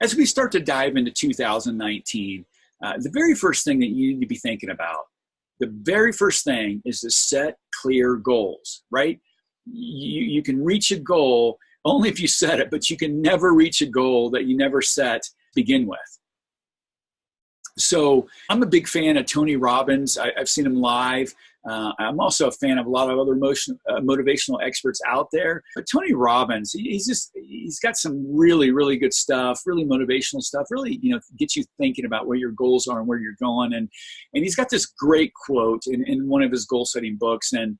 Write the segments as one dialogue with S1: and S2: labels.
S1: as we start to dive into 2019, the very first thing that you need to be thinking about, the very first thing is to set clear goals, right? You can reach a goal only if you set it, but you can never reach a goal that you never set to begin with. So I'm a big fan of Tony Robbins. I've seen him live. I'm also a fan of a lot of other motivational experts out there. But Tony Robbins, he's got some really, really good stuff, really motivational stuff, really, gets you thinking about where your goals are and where you're going. And he's got this great quote in one of his goal setting books. And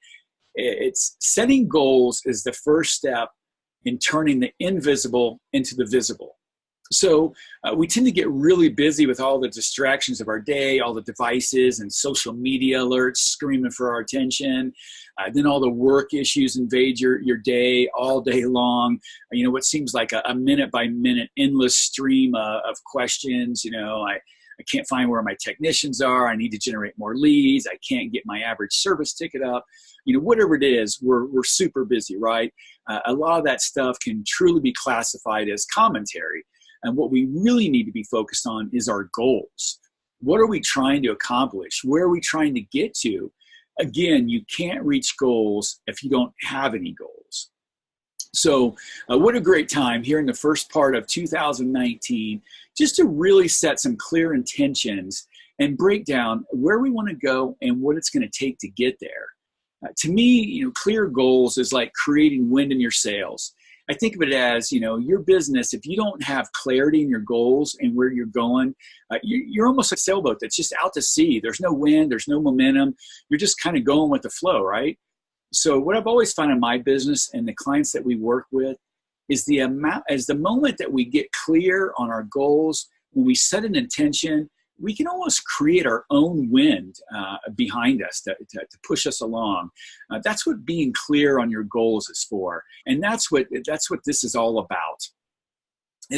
S1: it's setting goals is the first step in turning the invisible into the visible. So we tend to get really busy with all the distractions of our day, all the devices and social media alerts screaming for our attention. Then all the work issues invade your day all day long. What seems like a minute by minute endless stream of questions. I can't find where my technicians are. I need to generate more leads. I can't get my average service ticket up. Whatever it is, we're super busy, right? A lot of that stuff can truly be classified as commentary. And what we really need to be focused on is our goals. What are we trying to accomplish? Where are we trying to get to? Again, you can't reach goals if you don't have any goals. So what a great time here in the first part of 2019, just to really set some clear intentions and break down where we want to go and what it's going to take to get there. To me, clear goals is like creating wind in your sails. I think of it as, your business, if you don't have clarity in your goals and where you're going, you're almost a sailboat that's just out to sea. There's no wind, there's no momentum. You're just kind of going with the flow, right? So what I've always found in my business and the clients that we work with is the moment that we get clear on our goals, when we set an intention, we can almost create our own wind behind us to push us along. That's what being clear on your goals is for. And that's what this is all about.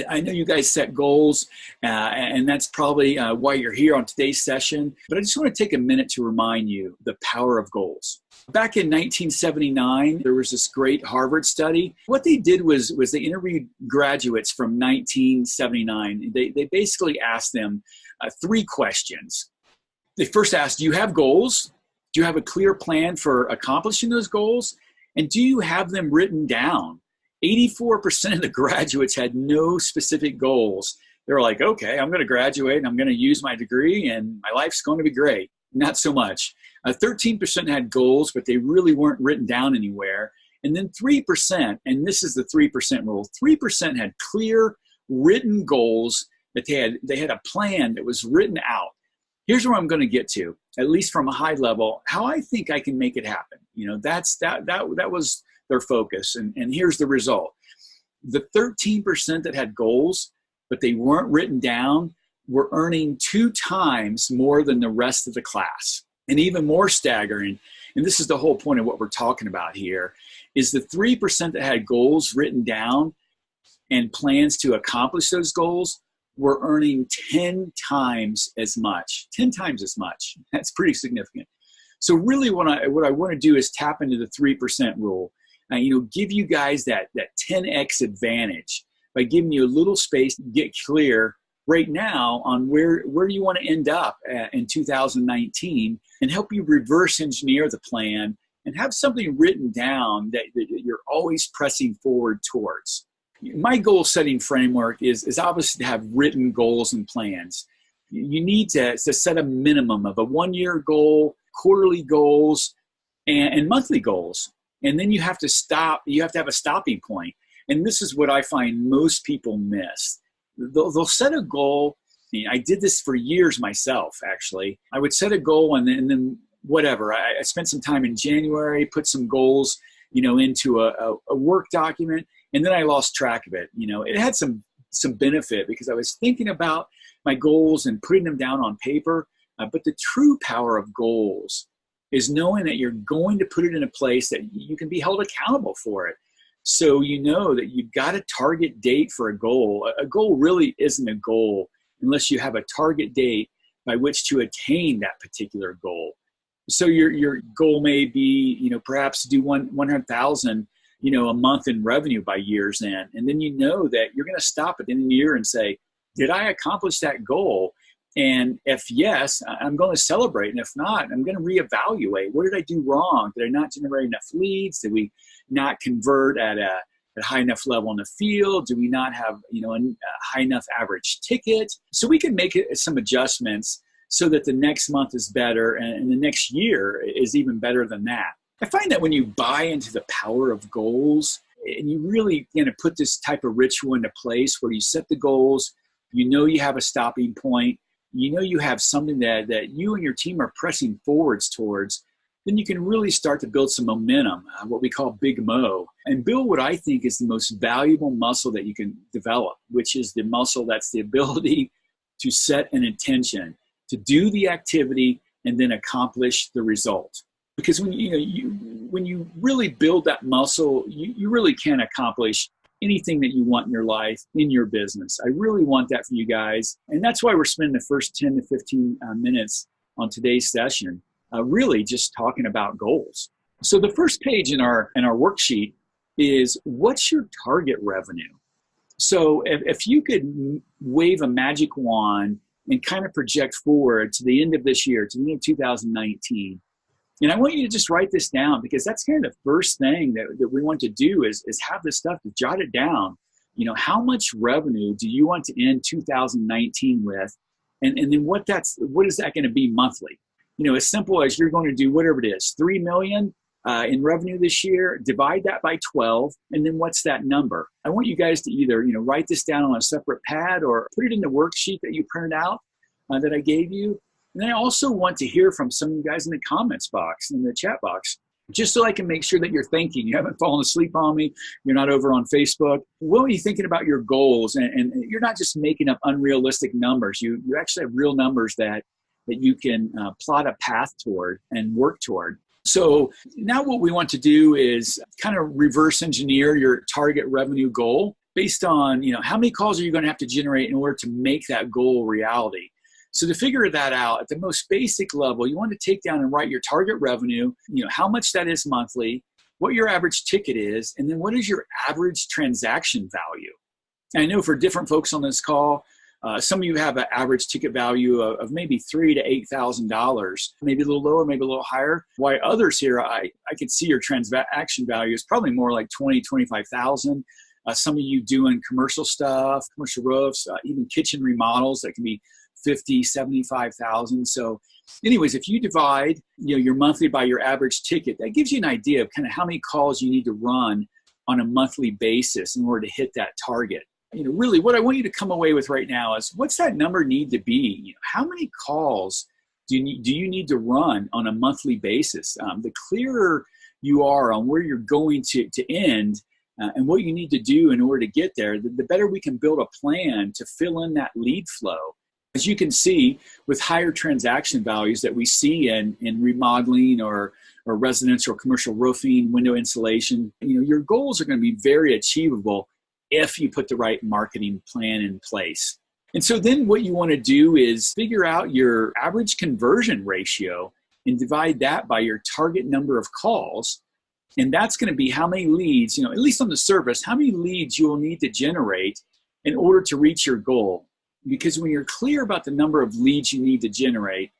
S1: I know you guys set goals, and that's probably why you're here on today's session. But I just want to take a minute to remind you the power of goals. Back in 1979, there was this great Harvard study. What they did was they interviewed graduates from 1979. They basically asked them 3 questions. They first asked, do you have goals? Do you have a clear plan for accomplishing those goals? And do you have them written down? 84% of the graduates had no specific goals. They were like, okay, I'm going to graduate and I'm going to use my degree and my life's going to be great. Not so much. 13% had goals, but they really weren't written down anywhere. And then 3%, and this is the 3% rule, 3% had clear written goals that they had a plan that was written out. Here's where I'm going to get to, at least from a high level, how I think I can make it happen. That was their focus. And here's the result. The 13% that had goals, but they weren't written down, were earning 2 times more than the rest of the class. And even more staggering, and this is the whole point of what we're talking about here, is the 3% that had goals written down and plans to accomplish those goals were earning 10 times as much. 10 times as much. That's pretty significant. So really what I want to do is tap into the 3% rule. Give you guys that 10x advantage by giving you a little space to get clear right now on where you want to end up in 2019 and help you reverse engineer the plan and have something written down that you're always pressing forward towards. My goal setting framework is obviously to have written goals and plans. You need to set a minimum of a 1-year goal, quarterly goals, and monthly goals. And then you have to stop. You have to have a stopping point. And this is what I find most people miss. They'll set a goal. I did this for years myself, actually. I would set a goal and then whatever. I spent some time in January, put some goals, into a work document, and then I lost track of it. It had some benefit because I was thinking about my goals and putting them down on paper. But the true power of goals is knowing that you're going to put it in a place that you can be held accountable for it. So you know that you've got a target date for a goal. A goal really isn't a goal unless you have a target date by which to attain that particular goal. So your goal may be, perhaps do 100,000, a month in revenue by year's end. And then you know that you're going to stop at the end of the year and say, Did I accomplish that goal? And if yes, I'm going to celebrate. And if not, I'm going to reevaluate. What did I do wrong? Did I not generate enough leads? Did we not convert at a high enough level in the field? Do we not have a high enough average ticket? So we can make some adjustments so that the next month is better and the next year is even better than that. I find that when you buy into the power of goals and you really put this type of ritual into place where you set the goals, you have a stopping point, you have something that you and your team are pressing forwards towards, then you can really start to build some momentum, what we call big mo, and build what I think is the most valuable muscle that you can develop, which is the muscle that's the ability to set an intention, to do the activity and then accomplish the result. Because when you really build that muscle, you really can accomplish anything that you want in your life, in your business. I really want that for you guys. And that's why we're spending the first 10 to 15 minutes on today's session, really just talking about goals. So the first page in our worksheet is, what's your target revenue? So if you could wave a magic wand and kind of project forward to the end of this year, to the end of 2019, and I want you to just write this down, because that's kind of the first thing that we want to do is have this stuff, to jot it down. How much revenue do you want to end 2019 with? And then what is that going to be monthly? As simple as you're going to do whatever it is, 3 million in revenue this year, divide that by 12, and then what's that number? I want you guys to either write this down on a separate pad or put it in the worksheet that you printed out that I gave you. And I also want to hear from some of you guys in the comments box, in the chat box, just so I can make sure that you're thinking. You haven't fallen asleep on me. You're not over on Facebook. What are you thinking about your goals? And you're not just making up unrealistic numbers. You actually have real numbers that you can plot a path toward and work toward. So now what we want to do is kind of reverse engineer your target revenue goal based on, how many calls are you going to have to generate in order to make that goal reality? So to figure that out at the most basic level, you want to take down and write your target revenue, how much that is monthly, what your average ticket is, and then what is your average transaction value. And I know for different folks on this call, some of you have an average ticket value of maybe $3,000 to $8,000, maybe a little lower, maybe a little higher. While others here, I could see your transaction value is probably more like $20,000, $25,000. Some of you doing commercial stuff, commercial roofs, even kitchen remodels that can be $50,000, $75,000. So anyways, if you divide your monthly by your average ticket, that gives you an idea of kind of how many calls you need to run on a monthly basis in order to hit that target. Really what I want you to come away with right now is, what's that number need to be? How many calls do you need to run on a monthly basis? The clearer you are on where you're going to end and what you need to do in order to get there, the better we can build a plan to fill in that lead flow. As you can see, with higher transaction values that we see in remodeling or residential or commercial roofing, window insulation, your goals are going to be very achievable if you put the right marketing plan in place. And so then what you want to do is figure out your average conversion ratio and divide that by your target number of calls. And that's going to be how many leads, at least on the surface, how many leads you will need to generate in order to reach your goal. Because when you're clear about the number of leads you need to generate,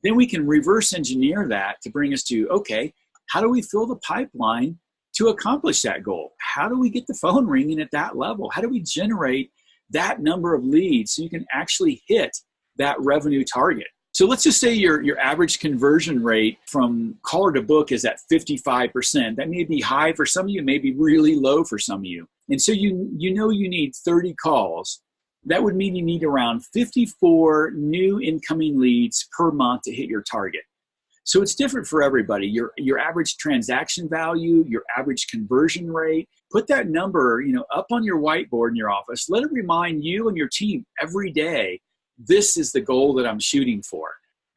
S1: then we can reverse engineer that to bring us to, okay, how do we fill the pipeline to accomplish that goal? How do we get the phone ringing at that level? How do we generate that number of leads so you can actually hit that revenue target? So let's just say your average conversion rate from caller to book is at 55%. That may be high for some of you, may be really low for some of you. And so you need 30 calls. That would mean you need around 54 new incoming leads per month to hit your target. So it's different for everybody. Your average transaction value, your average conversion rate, put that number, up on your whiteboard in your office. Let it remind you and your team every day, this is the goal that I'm shooting for.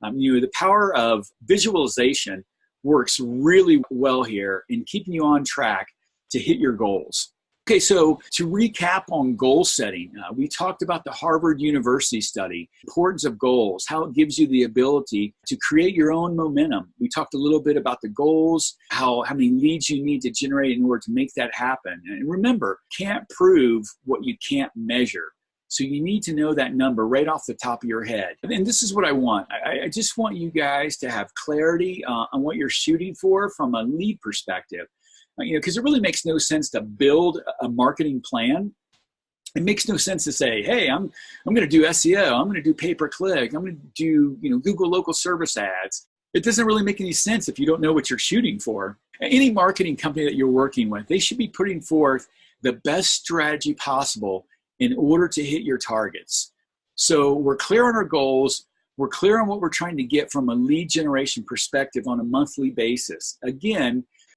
S1: The power of visualization works really well here in keeping you on track to hit your goals. Okay, so to recap on goal setting, we talked about the Harvard University study, importance of goals, how it gives you the ability to create your own momentum. We talked a little bit about the goals, how many leads you need to generate in order to make that happen. And remember, can't prove what you can't measure. So you need to know that number right off the top of your head. And this is what I want. I just want you guys to have clarity on what you're shooting for from a lead perspective. Because it really makes no sense to build a marketing plan. It makes no sense to say, hey, I'm going to do SEO, I'm going to do pay-per-click, I'm going to do Google local service ads. It doesn't really make any sense if you don't know what you're shooting for. Any marketing company that you're working with, they should be putting forth the best strategy possible in order to hit your targets. So we're clear on our goals. We're clear on what we're trying to get from a lead generation perspective on a monthly basis. Again,